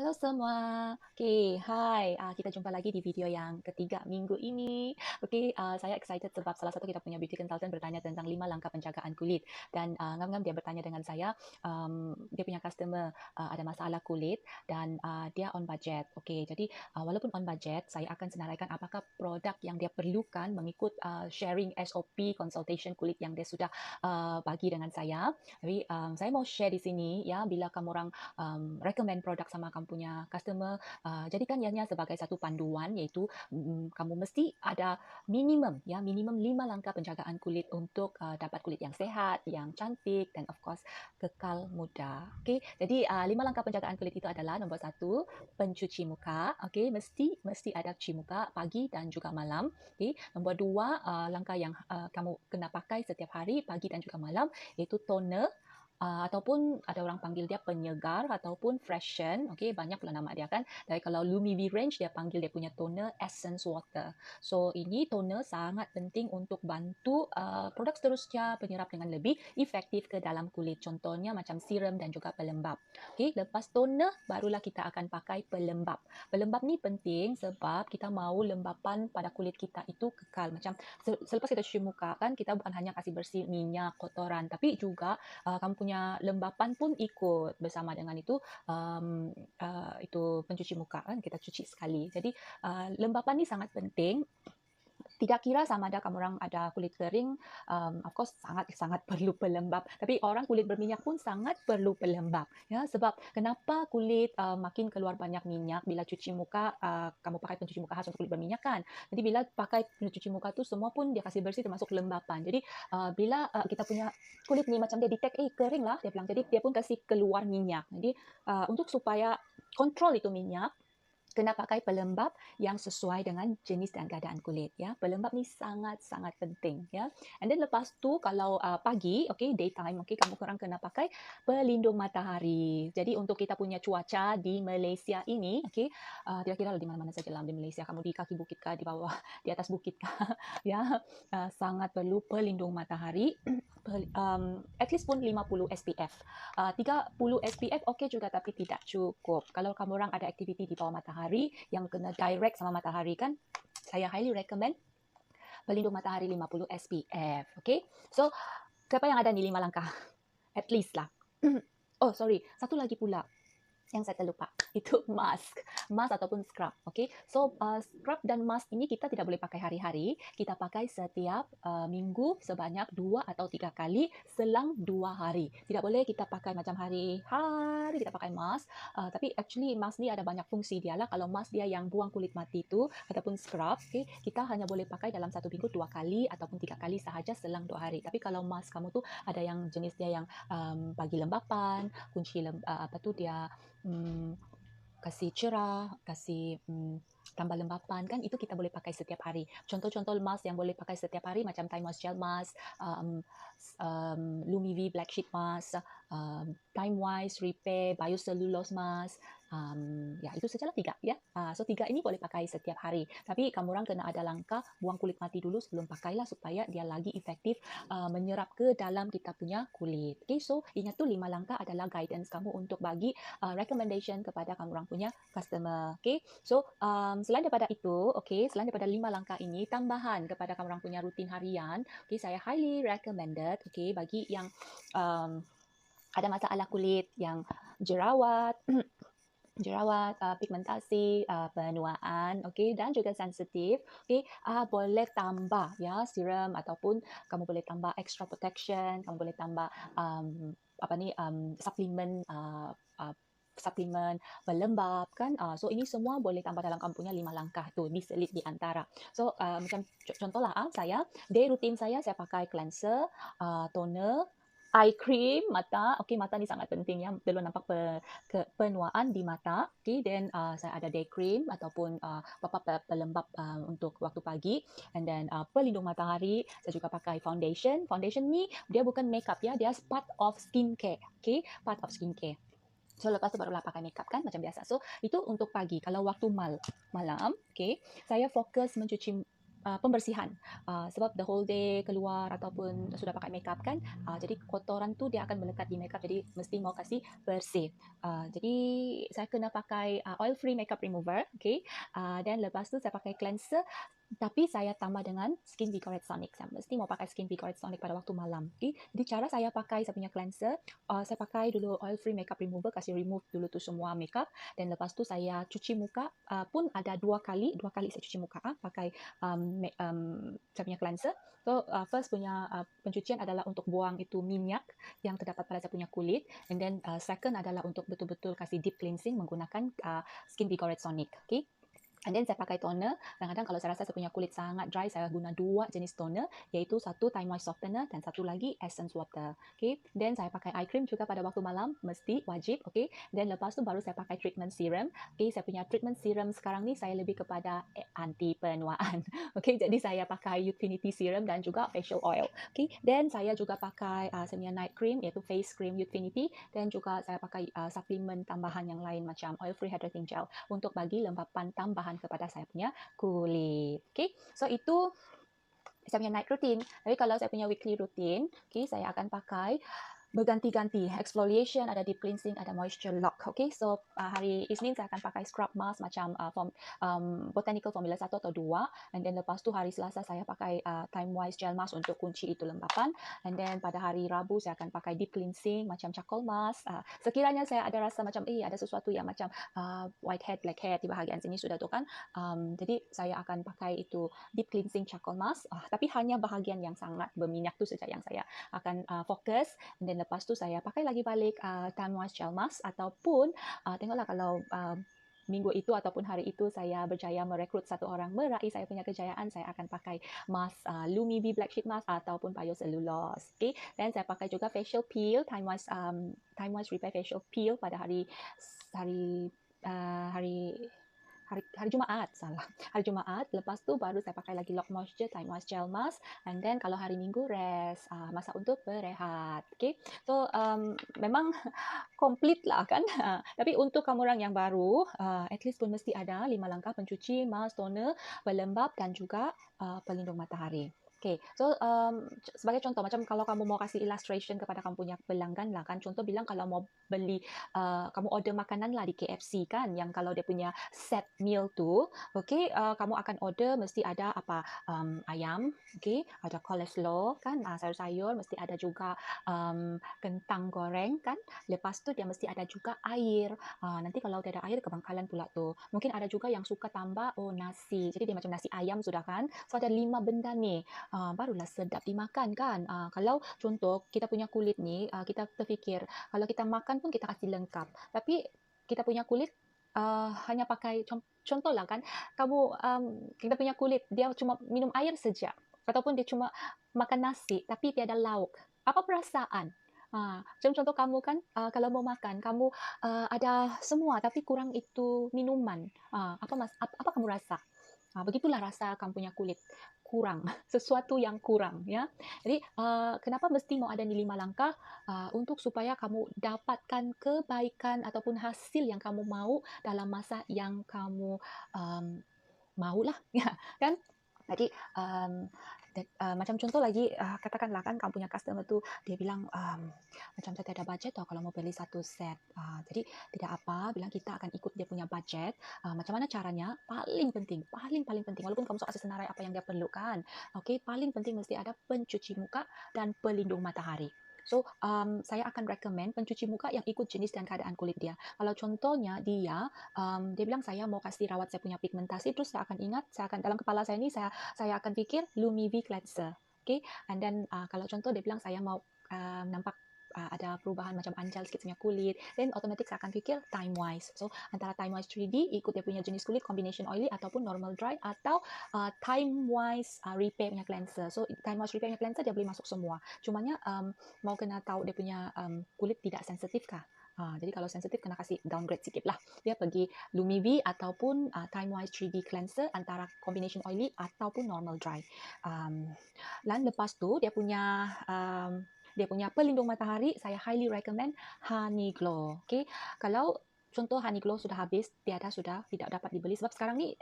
Halo semua. Oke, hai. Kita jumpa lagi di video yang ketiga minggu ini. Oke, saya excited sebab salah satu kita punya beauty consultant bertanya tentang 5 langkah penjagaan kulit. Dan ngam-ngam dia bertanya dengan saya, dia punya customer ada masalah kulit dan dia on budget. Oke, jadi walaupun on budget, saya akan senaraikan apakah produk yang dia perlukan mengikut sharing SOP consultation kulit yang dia sudah bagi dengan saya. Jadi saya mau share di sini ya, bila kamu orang recommend produk sama kamu punya customer, jadikan ianya sebagai satu panduan, iaitu kamu mesti ada minimum 5 langkah penjagaan kulit untuk dapat kulit yang sehat, yang cantik dan of course kekal muda. Okey, jadi 5 langkah penjagaan kulit itu adalah nombor 1, pencuci muka. Okey, mesti ada cuci muka pagi dan juga malam. Okey, nombor 2, langkah yang kamu kena pakai setiap hari pagi dan juga malam, iaitu toner. Ataupun ada orang panggil dia penyegar ataupun freshen. Okey, banyak pula nama dia kan. Dari kalau Lumi V range dia panggil dia punya toner essence water. So ini toner sangat penting untuk bantu produk seterusnya penyerap dengan lebih efektif ke dalam kulit. Contohnya macam serum dan juga pelembap. Okey, lepas toner barulah kita akan pakai pelembap. Pelembap ni penting sebab kita mahu lembapan pada kulit kita itu kekal. Macam selepas kita cuci muka kan, kita bukan hanya kasih bersih minyak, kotoran, tapi juga kamu punya lembapan pun ikut bersama dengan itu. Itu pencuci muka kan, kita cuci sekali. Jadi lembapan ni sangat penting. Tidak kira sama ada kamu orang ada kulit kering, of course sangat perlu pelembap. Tapi orang kulit berminyak pun sangat perlu pelembap. Ya, sebab kenapa kulit makin keluar banyak minyak bila cuci muka, kamu pakai pencuci muka khas untuk kulit berminyak kan. Jadi bila pakai pencuci muka tu semua pun dia kasih bersih termasuk lembapan. Jadi bila kita punya kulit ni macam dia detect, kering lah dia bilang. Jadi dia pun kasih keluar minyak. Jadi untuk supaya kontrol itu minyak, kena pakai pelembap yang sesuai dengan jenis dan keadaan kulit ya. Pelembap ni sangat-sangat penting ya. And then lepas tu kalau pagi, okey, daytime, okey, kamu korang kena pakai pelindung matahari. Jadi untuk kita punya cuaca di Malaysia ini, okey, kira-kira di mana-mana saja lah di Malaysia, kamu di kaki bukit kah, di bawah, di atas bukit kah, ya, sangat perlu pelindung matahari. At least pun 50 SPF. 30 SPF okey juga tapi tidak cukup. Kalau kamu orang ada aktiviti di bawah matahari yang kena direct sama matahari kan, saya highly recommend pelindung matahari 50 SPF. Okay, so siapa yang ada ni 5 langkah? At least lah. Oh sorry, satu lagi pula yang saya terlupa, itu mask ataupun scrub. Okay, so scrub dan mask ini kita tidak boleh pakai hari-hari, kita pakai setiap minggu sebanyak 2 atau 3 kali selang 2 hari. Tidak boleh kita pakai macam hari-hari kita pakai mask. Tapi actually mask ni ada banyak fungsi dia lah. Kalau mask dia yang buang kulit mati tu ataupun scrub, okay, kita hanya boleh pakai dalam satu minggu 2 kali ataupun 3 kali sahaja selang 2 hari. Tapi kalau mask kamu tu ada yang jenis dia yang bagi lembapan, kunci apa tu dia kasih cerah, kasih tambah lembapan kan, itu kita boleh pakai setiap hari. Contoh-contoh mask yang boleh pakai setiap hari macam Time Moist Gel Mask, Lumi V Black Sheet Mask, Time Wise Repair Biocellulose Mask. Ya, itu sajalah 3 ya. So 3 ini boleh pakai setiap hari. Tapi kamu orang kena ada langkah buang kulit mati dulu sebelum pakailah supaya dia lagi efektif menyerap ke dalam kita punya kulit. Okay, so ingat tu 5 langkah adalah guidance kamu untuk bagi recommendation kepada kamu orang punya customer. Okay, so selain daripada itu, okay, selain daripada 5 langkah ini, tambahan kepada kamu orang punya rutin harian, okay, saya highly recommended, okay, bagi yang ada masalah kulit, yang jerawat, pigmentasi, penuaan, okay, dan juga sensitif, okay, boleh tambah ya serum ataupun kamu boleh tambah extra protection, kamu boleh tambah suplemen suplemen pelembap kan. So ini semua boleh tambah dalam kamu punya 5 langkah tu, diselit di antara. So macam contohlah saya, day rutin saya pakai cleanser, toner, eye cream mata. Okay, mata ni sangat penting ya, perlu nampak penuaan di mata. Okay, then saya ada day cream ataupun pelembap untuk waktu pagi, and then pelindung matahari. Saya juga pakai foundation. Foundation ni dia bukan makeup ya, dia part of skincare. Okay, part of skincare. So lepas tu barulah pakai makeup kan macam biasa. So itu untuk pagi. Kalau waktu malam, okay, saya fokus mencuci pembersihan. Sebab the whole day keluar ataupun sudah pakai makeup kan, jadi kotoran tu dia akan melekat di makeup, jadi mesti mau kasih bersih. Jadi saya kena pakai oil free makeup remover, okay. Dan lepas tu saya pakai cleanser, tapi saya tambah dengan Skin Vigorate Sonic. Saya mesti mau pakai Skin Vigorate Sonic pada waktu malam. Okay? Jadi cara saya pakai saya punya cleanser, saya pakai dulu oil free makeup remover, kasih remove dulu tu semua makeup, dan lepas tu saya cuci muka pun ada dua kali saya cuci muka pakai saya punya cleanser. So first punya pencucian adalah untuk buang itu minyak yang terdapat pada saya punya kulit, and then second adalah untuk betul-betul kasih deep cleansing menggunakan Skin Vigorate Sonic. Okay? And then saya pakai toner. Kadang-kadang kalau saya rasa saya punya kulit sangat dry, saya guna dua jenis toner, iaitu satu Time Moist Softener dan satu lagi Essence Water. Okay. Then saya pakai eye cream juga pada waktu malam, mesti wajib. Okay. Then lepas tu baru saya pakai treatment serum. Okay. Saya punya treatment serum sekarang ni saya lebih kepada anti penuaan. Okay. Jadi saya pakai Youthfinity serum dan juga facial oil. Okay. Then saya juga pakai saya punya night cream, iaitu face cream Youthfinity, dan juga saya pakai suplemen tambahan yang lain macam oil free hydrating gel untuk bagi lembapan tambahan kepada saya punya kulit. Okay, so itu saya punya night routine. Tapi kalau saya punya weekly routine, okay, saya akan pakai berganti-ganti. Exfoliation, ada deep cleansing, ada moisture lock. Okay, so hari Isnin saya akan pakai scrub mask macam Botanical Formula 1 atau 2. And then lepas tu hari Selasa saya pakai Time Wise Gel Mask untuk kunci itu lembapan. And then pada hari Rabu saya akan pakai deep cleansing macam charcoal mask. Sekiranya saya ada rasa macam ada sesuatu yang macam white head, black head di bahagian sini sudah tu kan. Jadi saya akan pakai itu deep cleansing charcoal mask. Tapi hanya bahagian yang sangat berminyak tu saja yang saya akan fokus. And then lepas tu saya pakai lagi balik Time Wise Gel Mask, ataupun tengoklah kalau minggu itu ataupun hari itu saya berjaya merekrut satu orang meraih saya punya kejayaan, saya akan pakai mask Lumi V Black Sheet Mask ataupun Biocellulose. Okay. Dan saya pakai juga facial peel, Time Wise Repair Facial Peel pada hari Jumaat, hari Jumaat. Lepas tu baru saya pakai lagi Lock Moisture Time Wise Gel Mask, and then kalau hari Minggu rest, masa untuk berehat. Okay, so memang komplit lah kan. Tapi untuk kamu orang yang baru, at least pun mesti ada 5 langkah: pencuci, mask, toner, pelembab dan juga pelindung matahari. Okay, so sebagai contoh, macam kalau kamu mau kasih illustration kepada kamu punya pelanggan lah kan, contoh bilang kalau mau beli, kamu order makanan lah di KFC kan, yang kalau dia punya set meal tu, okay, kamu akan order mesti ada apa, ayam, okay, ada coleslaw kan, sayur-sayur, mesti ada juga kentang goreng kan, lepas tu dia mesti ada juga air. Nanti kalau tiada air kebangkalan pula tu. Mungkin ada juga yang suka tambah nasi, jadi dia macam nasi ayam sudah kan. So ada 5 benda ni, barulah sedap dimakan kan. Kalau contoh kita punya kulit ni, kita terfikir kalau kita makan pun kita kasih lengkap, tapi kita punya kulit hanya pakai contohlah kan, kamu kita punya kulit dia cuma minum air saja, ataupun dia cuma makan nasi tapi tiada lauk, apa perasaan? Macam contoh kamu kan, kalau mau makan kamu ada semua tapi kurang itu minuman, apa kamu rasa? Begitulah rasa kamu punya kulit kurang, sesuatu yang kurang ya. Jadi kenapa mesti mau ada ni 5 langkah, untuk supaya kamu dapatkan kebaikan ataupun hasil yang kamu mau dalam masa yang kamu maulah ya kan. Jadi macam contoh lagi, katakanlah kan kamu punya customer tu dia bilang macam saya tiada budget tau kalau mau beli satu set. Jadi tidak apa, bilang kita akan ikut dia punya budget. Macam mana caranya? Paling penting walaupun kamu sok senarai apa yang dia perlukan. Okay, paling penting mesti ada pencuci muka dan pelindung matahari. So, saya akan recommend pencuci muka yang ikut jenis dan keadaan kulit dia. Kalau contohnya dia bilang saya mau kasih rawat saya punya pigmentasi, terus saya akan ingat, dalam kepala saya ni saya akan fikir Lumi V Cleanser. Okay, and then kalau contoh dia bilang saya mau nampak ada perubahan macam anjal sikit punya kulit, then otomatik saya akan fikir Time Wise. So antara Time Wise 3D ikut dia punya jenis kulit, combination oily ataupun normal dry, atau Time Wise Repair punya cleanser. So Time Wise Repair punya cleanser dia boleh masuk semua. Cumanya mau kena tahu dia punya kulit tidak sensitif kah? Jadi kalau sensitif kena kasih downgrade sikit lah. Dia pergi Lumi V ataupun Time Wise 3D cleanser antara combination oily ataupun normal dry. Dan lepas tu dia punya pelindung matahari, saya highly recommend Honey Glow. Okay, kalau contoh Honey Glow sudah habis, tiada sudah, tidak dapat dibeli. Sebab sekarang ni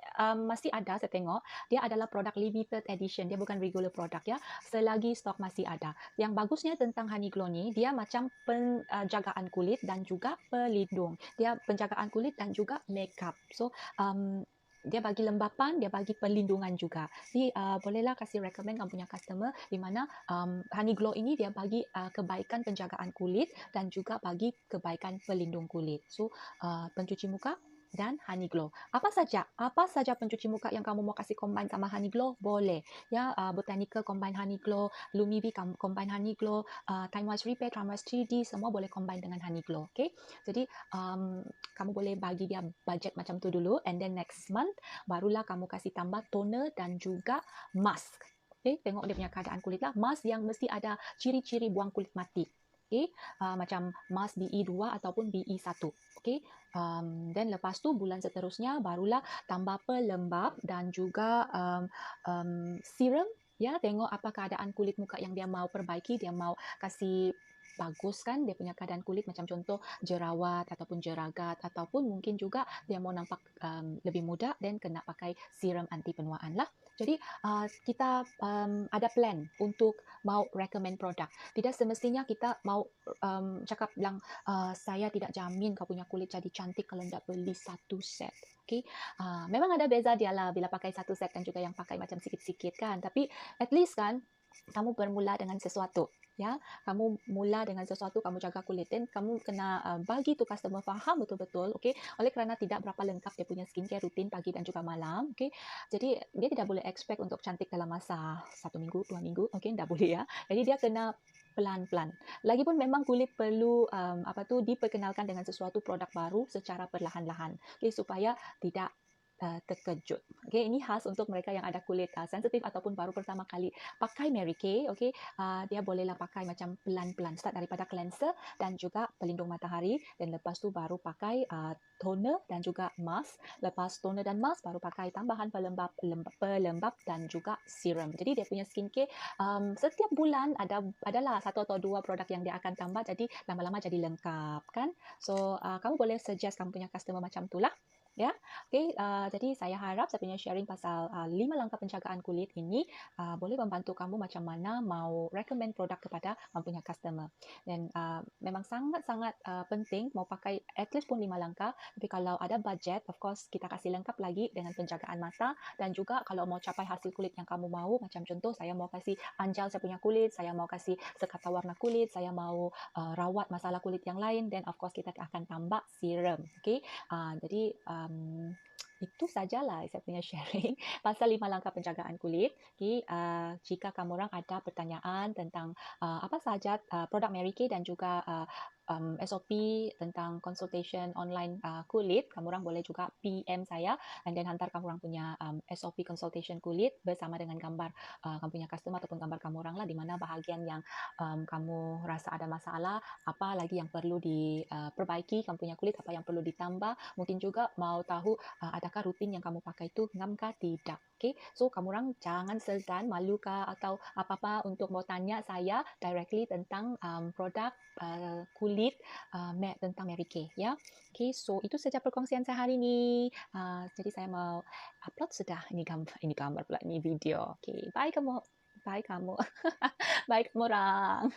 masih ada, saya tengok, dia adalah produk limited edition, dia bukan regular produk ya. Selagi stok masih ada. Yang bagusnya tentang Honey Glow ni, dia macam penjagaan kulit dan juga pelindung. Dia penjagaan kulit dan juga makeup. So, dia bagi lembapan, dia bagi perlindungan juga. Jadi bolehlah kasih recommend kamu punya customer di mana Honey Glow ini dia bagi kebaikan penjagaan kulit dan juga bagi kebaikan pelindung kulit. So pencuci muka dan Honey Glow. Apa saja pencuci muka yang kamu mau kasih combine sama Honey Glow boleh. Ya, Botanical combine Honey Glow, Lumibi combine Honey Glow, Time Wise Repair, Time Wise 3D semua boleh combine dengan Honey Glow. Okay? Jadi kamu boleh bagi dia budget macam tu dulu, and then next month barulah kamu kasih tambah toner dan juga mask. Okay? Tengok dia punya keadaan kulit lah. Mask yang mesti ada ciri-ciri buang kulit mati. Okay? Macam mask BE2 ataupun BE1. Okay? Dan lepas tu bulan seterusnya barulah tambah pelembab dan juga serum. Ya, tengok apa keadaan kulit muka yang dia mau perbaiki, dia mau kasih baguskan dia punya keadaan kulit, macam contoh jerawat ataupun jeragat, ataupun mungkin juga dia mau nampak lebih muda dan kena pakai serum anti penuaan lah. Jadi kita ada plan untuk mau recommend produk. Tidak semestinya kita mau cakap bilang saya tidak jamin kau punya kulit jadi cantik kalau tidak beli satu set. Okay? Memang ada beza dia lah bila pakai satu set dan juga yang pakai macam sikit-sikit kan. Tapi at least kan kamu bermula dengan sesuatu. Ya, kamu mula dengan sesuatu, kamu jaga kulit, dan kamu kena bagi tu customer faham betul-betul, okay? Oleh kerana tidak berapa lengkap dia punya skincare rutin pagi dan juga malam, okay? Jadi dia tidak boleh expect untuk cantik dalam masa 1 minggu, 2 minggu, okay? Tak boleh ya. Jadi dia kena pelan-pelan. Lagipun memang kulit perlu diperkenalkan dengan sesuatu produk baru secara perlahan-lahan, okay? Supaya tidak terkejut. Okay, ini khas untuk mereka yang ada kulit sensitif ataupun baru pertama kali pakai Mary Kay. Okay, dia bolehlah pakai macam pelan-pelan. Start daripada cleanser dan juga pelindung matahari, dan lepas tu baru pakai toner dan juga mask. Lepas toner dan mask baru pakai tambahan pelembab dan juga serum. Jadi dia punya skincare setiap bulan adalah 1 atau 2 produk yang dia akan tambah, jadi lama-lama jadi lengkap kan. So kamu boleh suggest kamu punya customer macam itulah. Ya, okay, jadi saya harap saya punya sharing pasal 5 langkah penjagaan kulit ini boleh membantu kamu macam mana mau recommend produk kepada kamu punya customer. Dan memang sangat-sangat penting mau pakai at least pun 5 langkah, tapi kalau ada budget, of course kita kasih lengkap lagi dengan penjagaan mata, dan juga kalau mau capai hasil kulit yang kamu mau, macam contoh saya mau kasih anjal saya punya kulit, saya mau kasih sekata warna kulit, saya mau rawat masalah kulit yang lain, then of course kita akan tambah serum. Okay? Jadi itu sajalah saya punya sharing pasal 5 langkah penjagaan kulit. Okay, jika kamu orang ada pertanyaan tentang apa sahaja produk Mary Kay dan juga SOP tentang consultation online kulit, kamu orang boleh juga PM saya, and then hantar kamu orang punya SOP consultation kulit bersama dengan gambar kamu punya customer ataupun gambar kamu orang lah, di mana bahagian yang kamu rasa ada masalah, apa lagi yang perlu diperbaiki kamu punya kulit, apa yang perlu ditambah, mungkin juga mau tahu adakah rutin yang kamu pakai itu ngam kah tidak. Okay, so kamu orang jangan segan, malu kah atau apa-apa untuk mau tanya saya directly tentang produk kulit tentang Mary Kay ya. Okay, so itu saja perkongsian saya hari ini. Jadi saya mau upload sudah ini gambar pula, ini video. Okay, bye kamu. Bye kamu. Bye kamu orang.